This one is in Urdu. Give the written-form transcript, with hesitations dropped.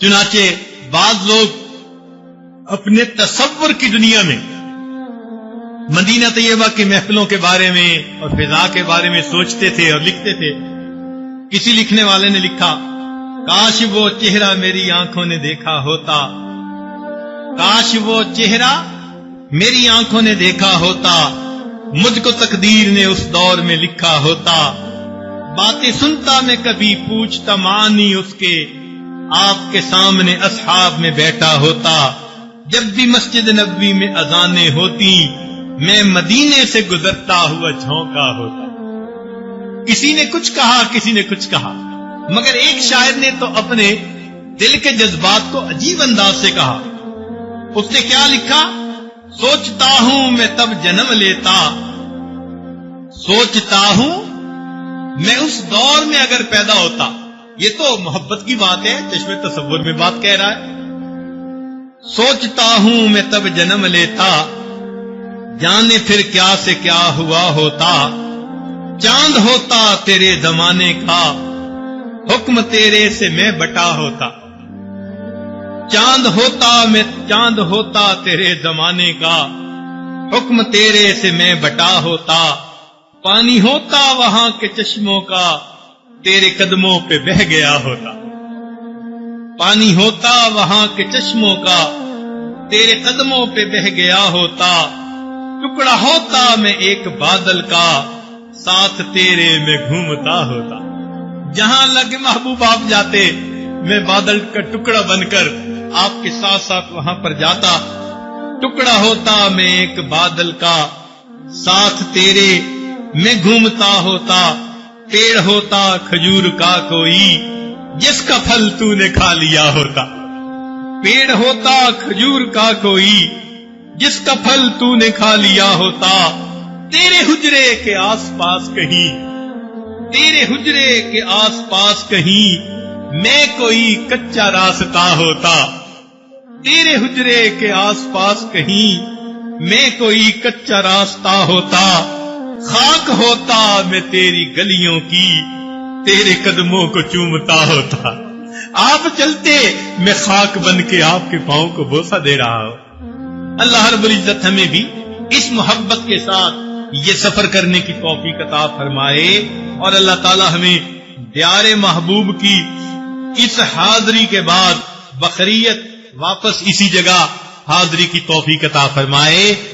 چنانچہ بعض لوگ اپنے تصور کی دنیا میں مدینہ طیبہ کی محفلوں کے بارے میں اور فضا کے بارے میں سوچتے تھے اور لکھتے تھے. کسی لکھنے والے نے لکھا، کاش وہ چہرہ میری آنکھوں نے دیکھا ہوتا، کاش وہ چہرہ میری آنکھوں نے دیکھا ہوتا، مجھ کو تقدیر نے اس دور میں لکھا ہوتا. باتیں سنتا میں کبھی پوچھتا معنی اس کے، آپ کے سامنے اصحاب میں بیٹھا ہوتا. جب بھی مسجد نبوی میں اذانیں ہوتی میں مدینے سے گزرتا ہوا جھونکا ہوتا. کسی نے کچھ کہا، کسی نے کچھ کہا، مگر ایک شاعر نے تو اپنے دل کے جذبات کو عجیب انداز سے کہا. اس نے کیا لکھا؟ سوچتا ہوں میں تب جنم لیتا، سوچتا ہوں میں اس دور میں اگر پیدا ہوتا. یہ تو محبت کی بات ہے، چشم تصور میں بات کہہ رہا ہے. سوچتا ہوں میں تب جنم لیتا، جانے پھر کیا سے کیا ہوا ہوتا. چاند ہوتا تیرے زمانے کا، حکم تیرے سے میں بٹا ہوتا. چاند ہوتا تیرے زمانے کا، حکم تیرے سے میں بٹا ہوتا. پانی ہوتا وہاں کے چشموں کا، تیرے قدموں پہ بہ گیا ہوتا. پانی ہوتا وہاں کے چشموں کا، تیرے قدموں پہ بہ گیا ہوتا. ٹکڑا ہوتا میں ایک بادل کا، ساتھ تیرے میں گھومتا ہوتا. جہاں لگ محبوب آپ جاتے میں بادل کا ٹکڑا بن کر آپ کے ساتھ ساتھ وہاں پر جاتا. ٹکڑا ہوتا میں ایک بادل کا، ساتھ تیرے میں گھومتا ہوتا. پیڑ ہوتا کھجور کا کوئی، جس کا پھل تو نے کھا لیا ہوتا. پیڑ ہوتا کھجور کا کوئی، جس کا پھل تو نے کھا لیا ہوتا. تیرے حجرے کے آس پاس کہیں، تیرے حجرے کے آس پاس کہیں میں کوئی کچا راستہ ہوتا. تیرے حجرے کے آس پاس کہیں میں کوئی کچا راستہ ہوتا. خاک ہوتا میں تیری گلیوں کی، تیرے قدموں کو چومتا ہوتا. آپ چلتے میں خاک بن کے آپ کے پاؤں کو بوسہ دے رہا ہوں. اللہ رب العزت ہمیں بھی اس محبت کے ساتھ یہ سفر کرنے کی توفیق عطا فرمائے، اور اللہ تعالی ہمیں دیار محبوب کی اس حاضری کے بعد بقریت واپس اسی جگہ حاضری کی توفیق عطا فرمائے.